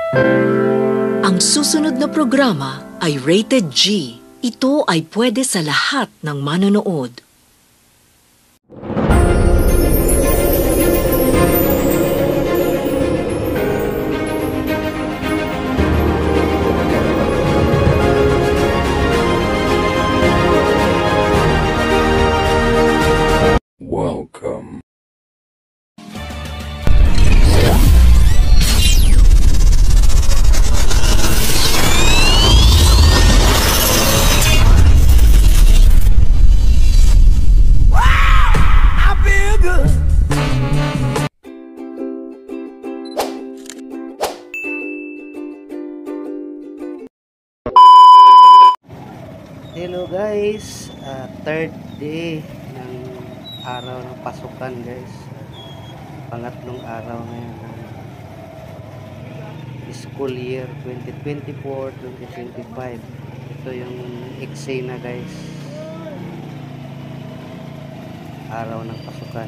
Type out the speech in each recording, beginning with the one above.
Ang susunod na programa ay rated G. Ito ay pwede sa lahat ng manonood. Welcome. Hello guys, third day ng araw ng pasukan guys. Pangatlong araw ngayon ng school year 2024-2025. Ito yung eksena guys, araw ng pasukan.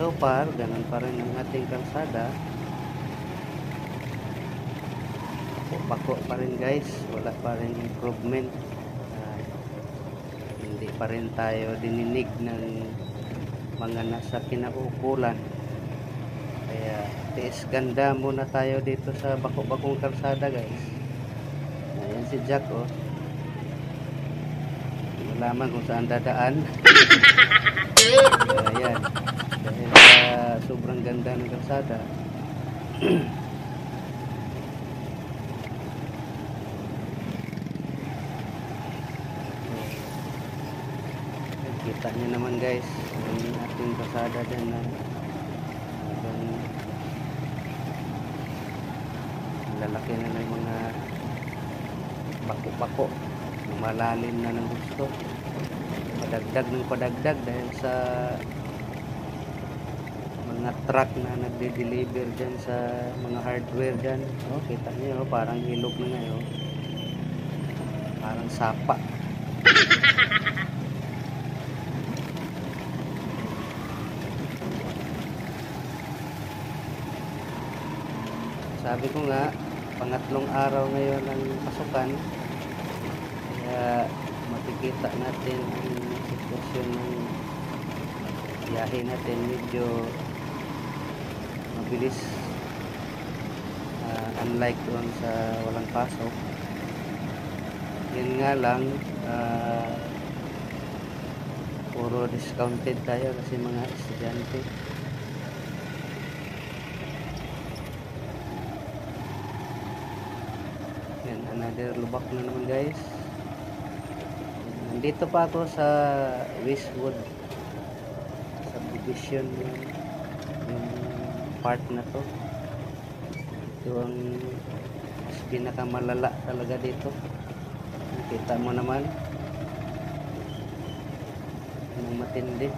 So far, ganun pa rin ang ating kalsada. Bako pa rin guys, wala pa rin improvement. Hindi pa rin tayo dininig ng mga nasa kinaukulan, kaya tiis ganda muna tayo dito sa bako-bakong kalsada guys. Ayan si Jack oh, malaman kung saan dadaan. Ayan, dahil sa sobrang ganda ng kalsada. Kita nyo naman guys, ang ating kalsada dyan na lalaki na ng mga bako-bako, malalim na ng gusto, padagdag ng padagdag dahil sa mga truck na nagde-deliver dyan sa mga hardware dyan. Oh, kita nyo, parang hilog na ngayon, parang sapa. Sabi ko nga, pangatlong araw ngayon ng pasukan, kaya makikita natin ang sitwasyon ng biyahe natin. Medyo mabilis, unlike doon sa walang pasok. Yun nga lang, puro discounted tayo kasi mga estudyante. Another lubak na naman guys. Nandito pa ako sa Westwood subdivision, yung part na to. Ito ang mas pinakamalala talaga dito. Kita mo naman ang matindi.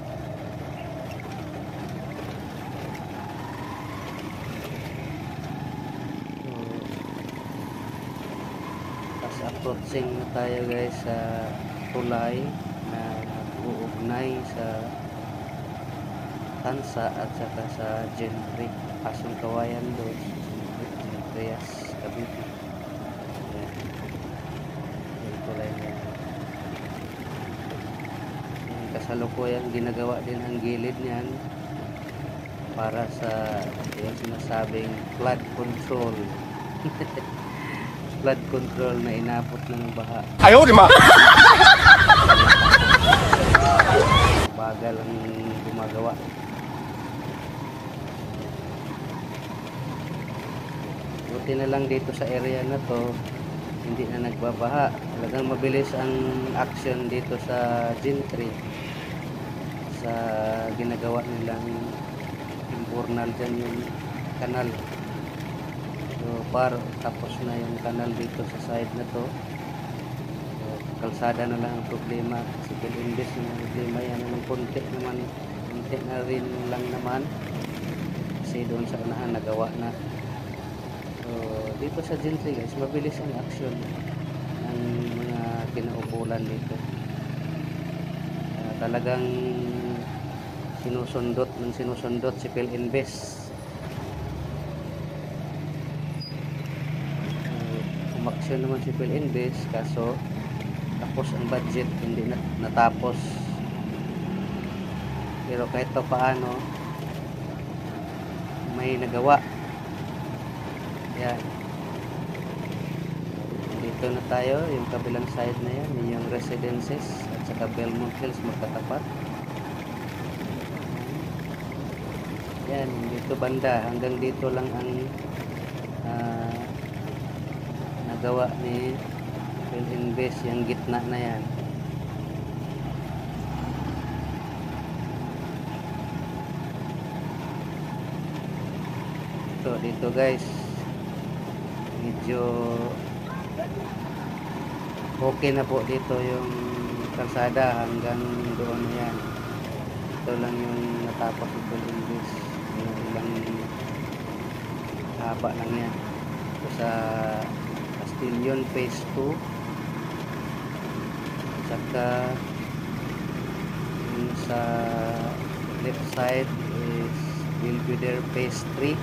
Approaching na tayo guys sa tulay na nag-uugnay sa Tansa at saka sa Gentry, Pasong Kawayan doon, Reyes, Cavite. Yung tulay na yung kasalukuyan, ginagawa din ang gilid niyan para sa yung sinasabing flood control. Flood control na inabot ng baha. Ayaw di ma! Bagal ang gumagawa. Buti na lang dito sa area na to, hindi na nagbabaha. Talagang mabilis ang action dito sa Gentry, sa ginagawa nilang impurnal dyan yung kanal. So tapos na yung kanal dito sa side na to. So, kalsada na lang ang problema. Civil imbes na problema yan. Ng konti naman, konti na rin lang naman. Kasi doon sa unahan nagawa na. So dito sa Gentry guys, mabilis ang action ng mga kinaukulan dito. Talagang sinusundot si PhilInvest. Umaksyon naman si PhilInvest, kaso tapos ang budget, hindi natapos. Pero kahit pa paano may nagawa. Yan, dito na tayo, yung kabilang side na yan, yung residences at saka Belmont Hills magkatapat. Yan, dito banda, hanggang dito lang ang nagawa ni PhilInvest, yung gitna na yan. So dito guys, medyo okay na po dito yung kalsada hanggang doon na yan. Ito lang yung natapos ni PhilInvest, yung ilang haba lang yan. Ito sa Castillon Phase 2, saka yung sa left side is Belvedere Phase 3.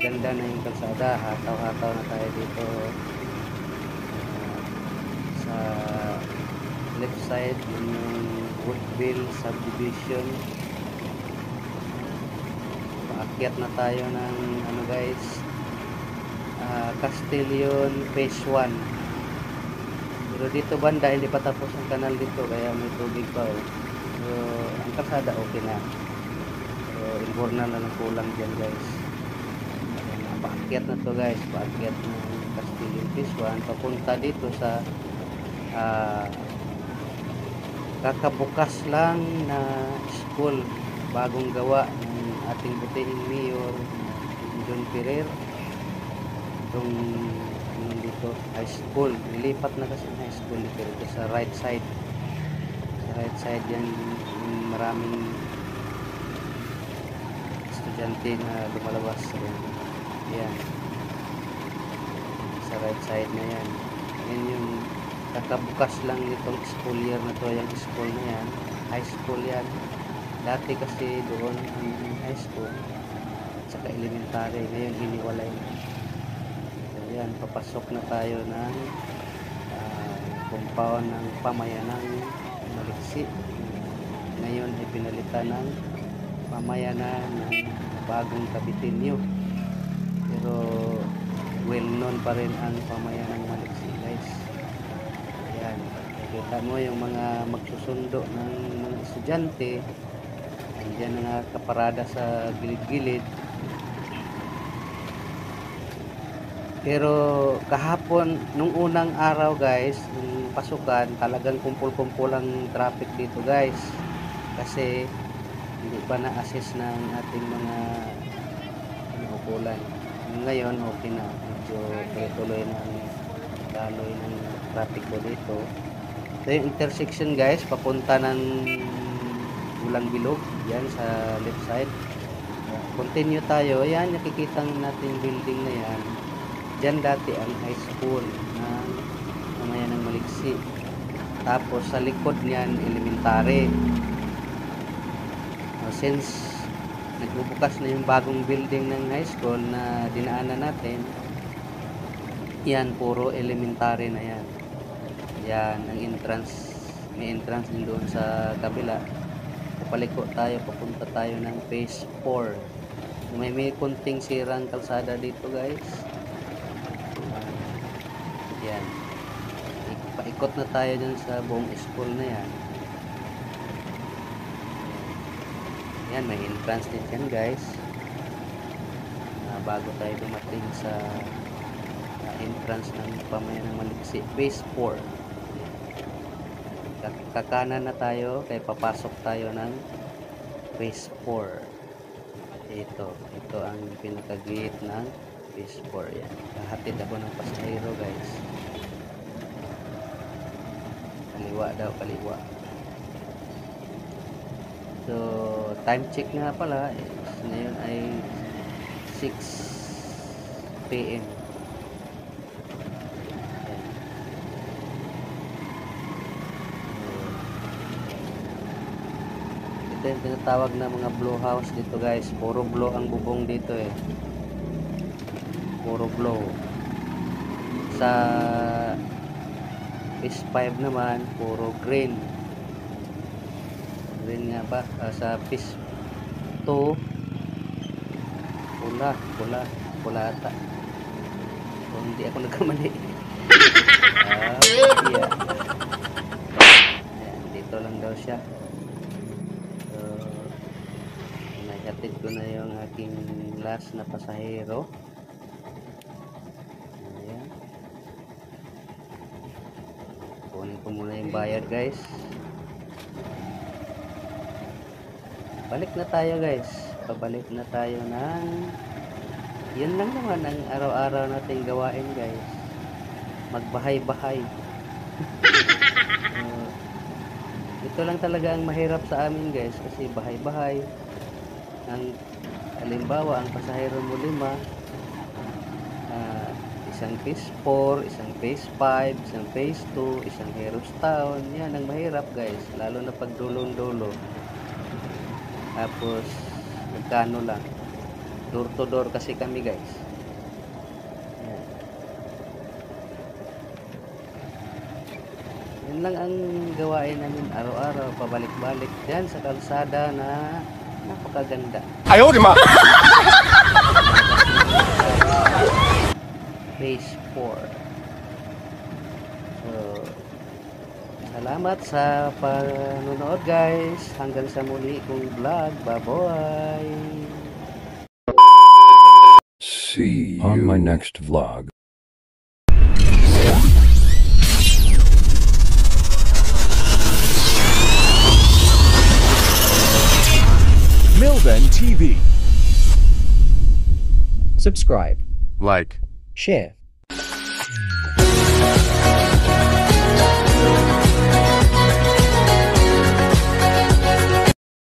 Ganda na yung kalsada, hataw-hataw na tayo dito. Sa left side yung Woodville Subdivision. Paakyat na tayo ng ano guys, Castillon Phase 1. Pero dito banda hindi pa tapos ang kanal dito, kaya may tubig pa. So ang kalsada okay na, so invernal na lang kulang dyan guys. Paakyat na to guys, paakyat ng Castillon Phase 1 papunta dito sa kakabukas lang na school, bagong gawa ng ating butihing mayor John Ferrer. Itong dito high school, nilipat na kasi ng high school dito, dito sa right side. Sa right side yan, yung maraming estudyante na lumalabas. Yan, sa right side na yan. Yan yung kakabukas lang nitong school year na to, yung school na yan, high school yan. Dati kasi doon ang high school at saka elementary, ngayon hiniwalay na. So yan, papasok na tayo ng compound ng pamayanang Maliksi. Ngayon ay pinalitan ng pamayanan ng bagong Kabitinyo. Pero well known pa rin ang pamayanang Maliksi guys. Ayan, nakikita mo yung mga magsusundo ng mga estudyante, andyan na kaparada sa gilid-gilid. Pero kahapon, nung unang araw guys, yung pasukan, talagang kumpul-kumpul ang traffic dito guys, kasi hindi pa na-assess ng ating mga upulan. Ngayon okay na, medyo tuloy na ang daloy ng traffic ko dito. Ito yung intersection guys, papunta ng Ulang Bilog, yan sa left side. Continue tayo, yan nakikita natin building na yan. Diyan dati ang high school ng pamayanang Maliksi. Tapos sa likod niyan elementary. Since nagbubukas na yung bagong building ng high school na dinaanan natin, yan puro elementary na yan. Yan ang entrance, may entrance din doon sa kabila. Papaliko tayo, papunta tayo ng phase 4. May kunting sirang kalsada dito guys. Yan, paikot na tayo dun sa buong school na yan. Yan, may entrance din yan guys, bago tayo dumating sa entrance ng pamayanang Maliksi phase 4. Kakanan na tayo, kaya papasok tayo ng phase 4. Ito ang pinaka-gate ng phase 4. Yan, kahatid ako ng pasahero guys. Kaliwa daw, kaliwa. So time check nga pala, ngayon ay 6 PM. Ito yung tinatawag na mga blue house dito guys. Puro blue ang bubong dito eh. Puro blue. Sa phase 5 naman, puro green. Green nga ba? Sa phase 2, pula ata. So, hindi ako nagkamali. Yeah. Ayan, dito lang daw siya. So, naihatid ko na yung aking last na pasahero. Ayan. Kunin ko muna yung bayad guys. Balik na tayo guys. Pabalik na tayo ng yun lang naman ang araw-araw nating gawain guys. Magbahay-bahay. Ito lang talaga ang mahirap sa amin guys kasi bahay-bahay. Ang halimbawa ang pasahero mo 5, isang phase 4, isang phase 5, isang phase 2, isang Heroes Town. Yan ang mahirap guys, lalo na pag dulong-dulo. Tapos magkano lang, door to door kasi kami guys. Yan. Yan lang ang gawain namin araw-araw, pabalik-balik dyan sa kalsada na napakaganda. Ayaw, di ma! Phase 4. So, salamat sa panonood guys. Hanggang sa muli kong vlog. Bye-bye! See you on my next vlog. Milben TV. Subscribe, Like. share.